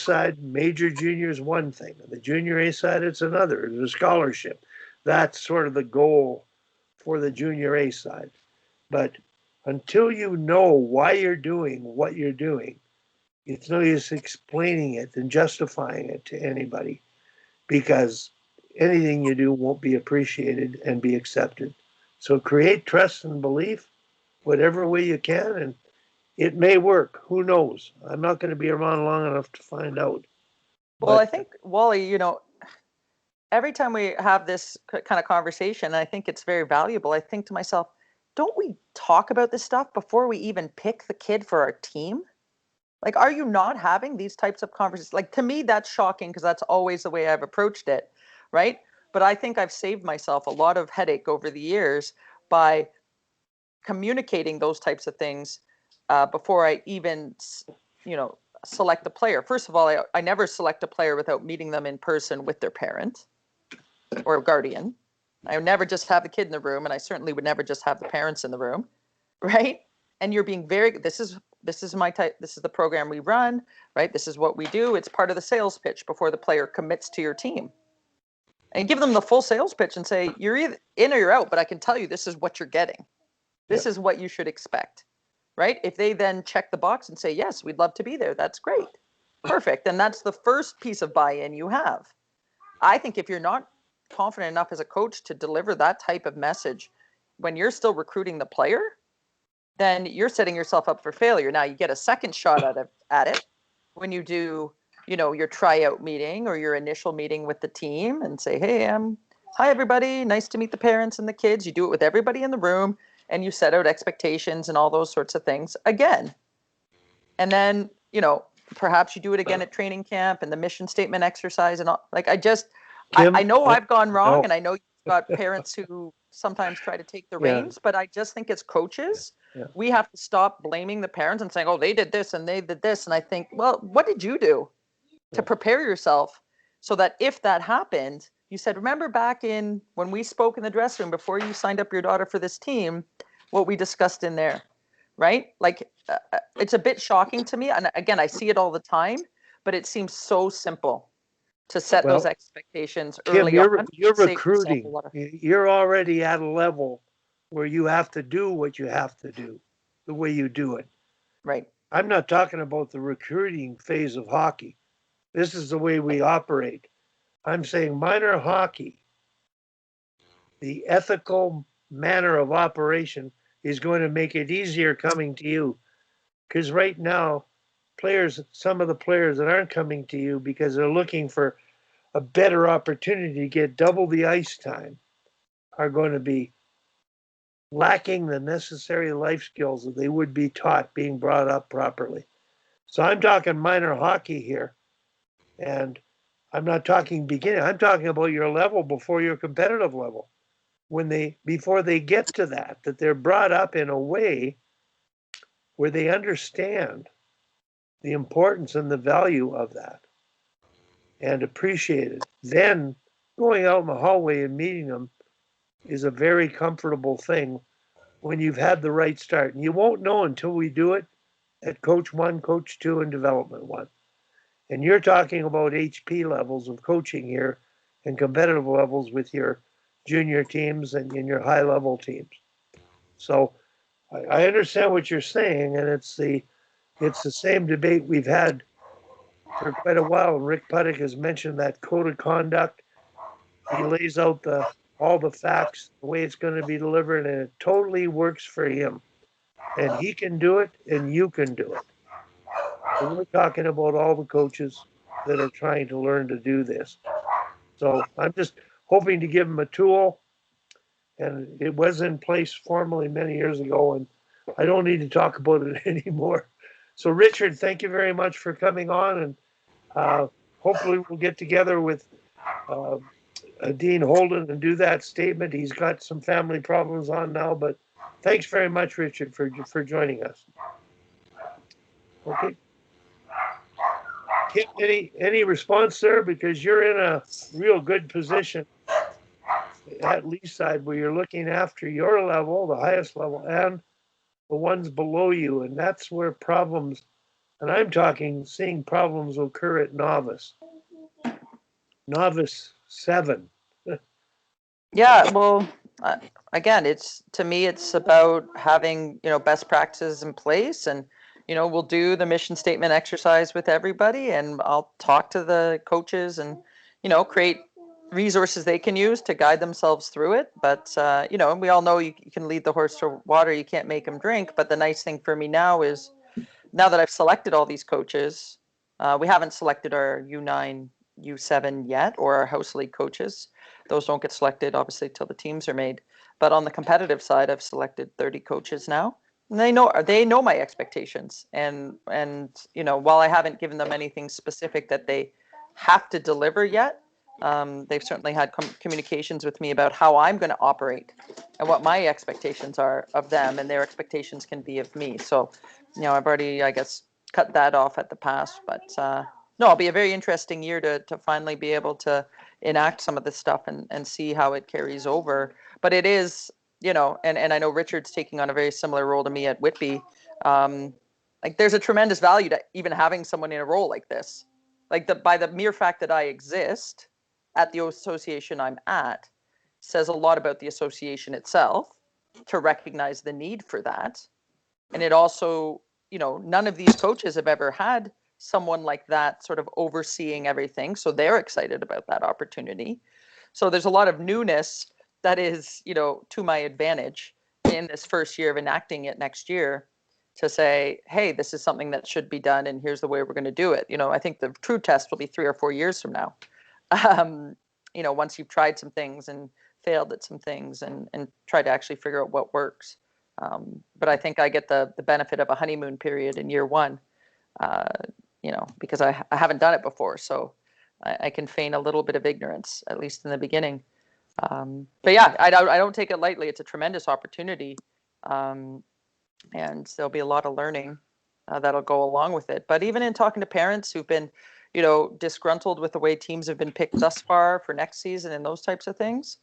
side, major junior is one thing. On the junior A side, it's another. It's a scholarship. That's sort of the goal for the junior A side. But until you know why you're doing what you're doing, it's no use explaining it and justifying it to anybody, because anything you do won't be appreciated and be accepted. So create trust and belief whatever way you can, and it may work. Who knows? I'm not going to be around long enough to find out. Well, I think, Wally, every time we have this kind of conversation, I think it's very valuable. I think to myself, don't we talk about this stuff before we even pick the kid for our team? Like, are you not having these types of conversations? Like, to me, that's shocking because that's always the way I've approached it, right? But I think I've saved myself a lot of headache over the years by communicating those types of things before I even, select a player. First of all, I never select a player without meeting them in person with their parent or guardian. I would never just have the kid in the room, and I certainly would never just have the parents in the room, right? And you're being this is my type, this is the program we run, right? This is what we do. It's part of the sales pitch before the player commits to your team. And give them the full sales pitch and say, you're either in or you're out, but I can tell you this is what you're getting. This is what you should expect, right? If they then check the box and say, yes, we'd love to be there, that's great. Perfect. And that's the first piece of buy-in you have. I think if you're not confident enough as a coach to deliver that type of message when you're still recruiting the player, then you're setting yourself up for failure. Now you get a second shot at it when you do, your tryout meeting or your initial meeting with the team and say, hey, hi everybody, nice to meet the parents and the kids. You do it with everybody in the room and you set out expectations and all those sorts of things again. And then, perhaps you do it again at training camp and the mission statement exercise and all. Like, I know I've gone wrong, and I know you've got parents who sometimes try to take the reins, but I just think as coaches, we have to stop blaming the parents and saying, oh, they did this and they did this. And I think, well, what did you do to prepare yourself so that if that happened, you said, remember back in when we spoke in the dressing room before you signed up your daughter for this team, what we discussed in there, right? Like, it's a bit shocking to me. And again, I see it all the time, but it seems so simple to set those expectations early on. You're recruiting. You're already at a level where you have to do what you have to do, the way you do it. Right. I'm not talking about the recruiting phase of hockey. This is the way we operate. I'm saying minor hockey, the ethical manner of operation is going to make it easier coming to you. Because right now, some of the players that aren't coming to you because they're looking for a better opportunity to get double the ice time are going to be lacking the necessary life skills that they would be taught being brought up properly. So I'm talking minor hockey here. And I'm not talking beginning. I'm talking about your level before your competitive level. Before they get to that they're brought up in a way where they understand the importance and the value of that and appreciate it. Then going out in the hallway and meeting them is a very comfortable thing when you've had the right start. And you won't know until we do it at Coach 1, Coach 2, and Development 1. And you're talking about HP levels of coaching here and competitive levels with your junior teams and in your high-level teams. So I understand what you're saying, and it's the same debate we've had for quite a while. Rick Puttick has mentioned that code of conduct. He lays out all the facts, the way it's going to be delivered, and it totally works for him. And he can do it, and you can do it. And we're talking about all the coaches that are trying to learn to do this. So I'm just hoping to give them a tool, and it was in place formally many years ago, and I don't need to talk about it anymore. So Richard, thank you very much for coming on, and hopefully we'll get together with Dean Holden and do that statement. He's got some family problems on now, but thanks very much, Richard, for joining us. Okay. Kim, any response there? Because you're in a real good position at Lee's side where you're looking after your level, the highest level, and the ones below you. And that's where problems And I'm talking seeing problems occur at novice 7. Yeah, well, again, it's to me, it's about having, best practices in place, and we'll do the mission statement exercise with everybody, and I'll talk to the coaches and create resources they can use to guide themselves through it. But and we all know you can lead the horse to water, you can't make him drink. But the nice thing for me now is, now that I've selected all these coaches, we haven't selected our U9, U7 yet, or our house league coaches. Those don't get selected, obviously, till the teams are made. But on the competitive side, I've selected 30 coaches now. And they know my expectations. And while I haven't given them anything specific that they have to deliver yet, they've certainly had communications with me about how I'm going to operate and what my expectations are of them, and their expectations can be of me. So I've already, I guess, cut that off at the pass. But no, it'll be a very interesting year to finally be able to enact some of this stuff and see how it carries over. But it is, and I know Richard's taking on a very similar role to me at Whitby. Like, there's a tremendous value to even having someone in a role like this. Like, by the mere fact that I exist at the association I'm at says a lot about the association itself, to recognize the need for that. And it also, none of these coaches have ever had someone like that sort of overseeing everything. So they're excited about that opportunity. So there's a lot of newness that is, to my advantage in this first year of enacting it next year, to say, hey, this is something that should be done, and here's the way we're going to do it. I think the true test will be 3 or 4 years from now. Once you've tried some things and failed at some things, and tried to actually figure out what works. But I think I get the benefit of a honeymoon period in year one, because I haven't done it before. So I can feign a little bit of ignorance, at least in the beginning. But yeah, I don't take it lightly. It's a tremendous opportunity. And there'll be a lot of learning that'll go along with it. But even in talking to parents who've been, disgruntled with the way teams have been picked thus far for next season and those types of things,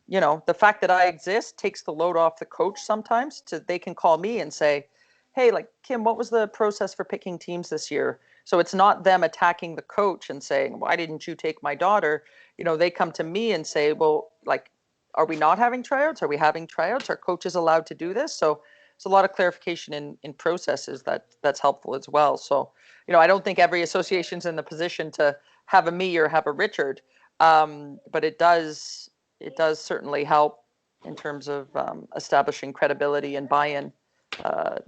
the fact that I exist takes the load off the coach sometimes. They can call me and say, hey, like, Kim, what was the process for picking teams this year? So it's not them attacking the coach and saying, why didn't you take my daughter? They come to me and say, well, like, are we not having tryouts? Are we having tryouts? Are coaches allowed to do this? So it's a lot of clarification in processes that's helpful as well. So, I don't think every association's in the position to have a me or have a Richard, but it does certainly help in terms of establishing credibility and buy-in,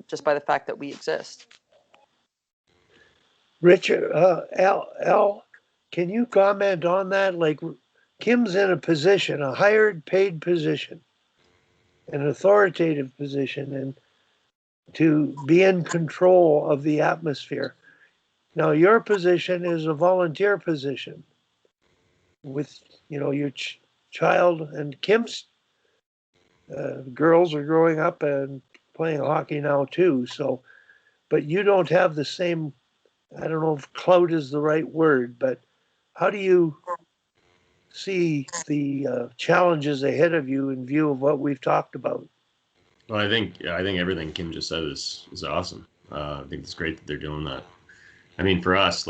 just by the fact that we exist. Richard, Al, can you comment on that? Like, Kim's in a position, a hired, paid position, an authoritative position, and to be in control of the atmosphere. Now, your position is a volunteer position with, your child, and Kim's girls are growing up and playing hockey now too. So, but you don't have the same, I don't know if clout is the right word, but how do you see the challenges ahead of you in view of what we've talked about? Well, I think everything Kim just said is awesome. I think it's great that they're doing that. I mean, for us,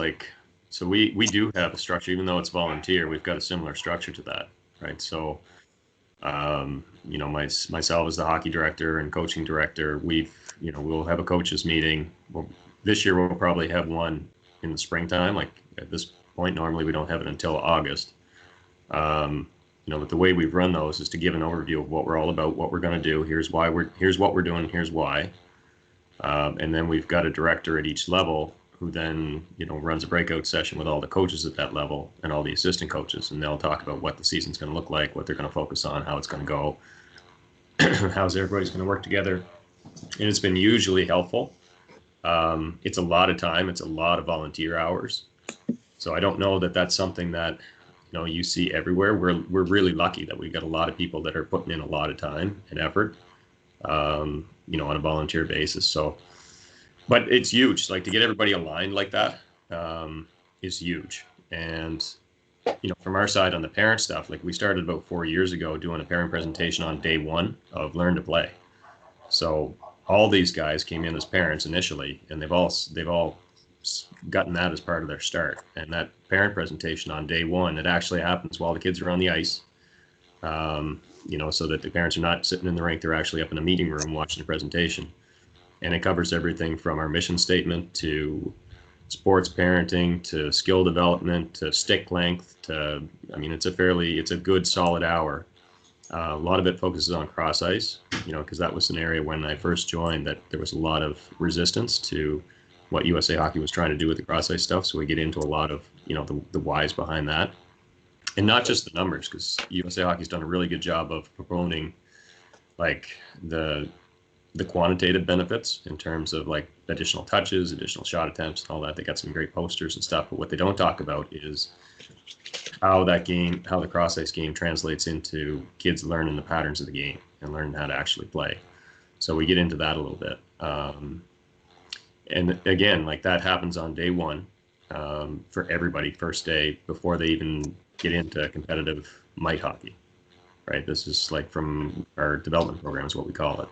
so we do have a structure, even though it's volunteer. We've got a similar structure to that, right? So, myself as the hockey director and coaching director, we'll have a coaches meeting. This year we'll probably have one in the springtime. Like, at this point, normally we don't have it until August. But the way we've run those is to give an overview of what we're all about, what we're going to do. Here's what we're doing. Here's why. And then we've got a director at each level who then, runs a breakout session with all the coaches at that level and all the assistant coaches. And they'll talk about what the season's going to look like, what they're going to focus on, how it's going to go, how's everybody's going to work together. And it's been usually helpful. It's a lot of time. It's a lot of volunteer hours. So I don't know that that's something that, you see everywhere. We're really lucky that we've got a lot of people that are putting in a lot of time and effort, on a volunteer basis. So, but it's huge. Like, to get everybody aligned like that is huge. And, from our side on the parent stuff, like, we started about 4 years ago doing a parent presentation on day one of Learn to Play. So all these guys came in as parents initially, and they've all gotten that as part of their start. And that parent presentation on day one, it actually happens while the kids are on the ice. So that the parents are not sitting in the rink, they're actually up in a meeting room watching the presentation. And it covers everything from our mission statement to sports parenting to skill development to stick length it's a good solid hour. A lot of it focuses on cross ice, because that was an area when I first joined that there was a lot of resistance to what USA Hockey was trying to do with the cross ice stuff. So we get into a lot of, the whys behind that. And not just the numbers, because USA Hockey's done a really good job of promoting like the quantitative benefits in terms of like additional touches, additional shot attempts, and all that. They got some great posters and stuff. But what they don't talk about is how the cross ice game translates into kids learning the patterns of the game and learning how to actually play. So we get into that a little bit. And again, like that happens on day one for everybody, first day, before they even get into competitive mite hockey, right? This is like from our development program is what we call it.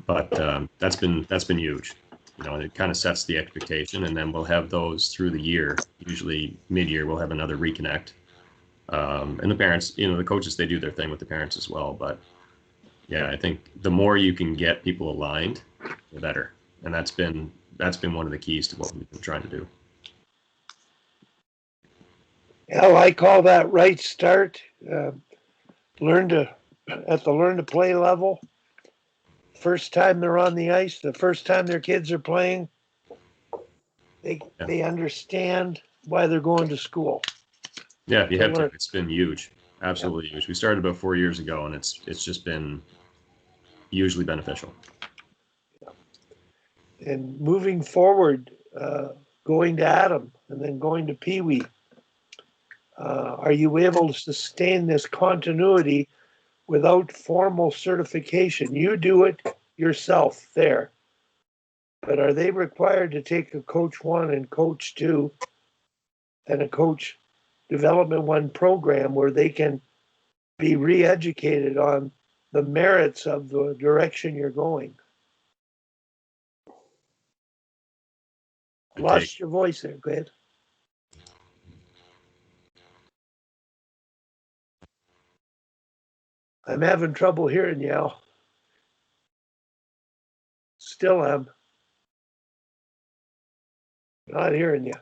But that's been huge. It kind of sets the expectation, and then we'll have those through the year. Usually mid-year, we'll have another reconnect. And the parents, the coaches, they do their thing with the parents as well. But yeah, I think the more you can get people aligned, the better. And that's been one of the keys to what we've been trying to do. Hell, I call that right start. Learn to play level. First time they're on the ice, the first time their kids are playing, they understand why they're going to school. Yeah, if you have to, it's been huge, absolutely huge. We started about 4 years ago, and it's just been hugely beneficial. And moving forward, going to Adam and then going to Pee Wee, are you able to sustain this continuity without formal certification? You do it yourself there, but are they required to take a Coach 1 and Coach 2 and a Coach Development 1 program where they can be re-educated on the merits of the direction you're going? Lost your voice there, go ahead. I'm having trouble hearing you, Al. Still am. Not hearing you.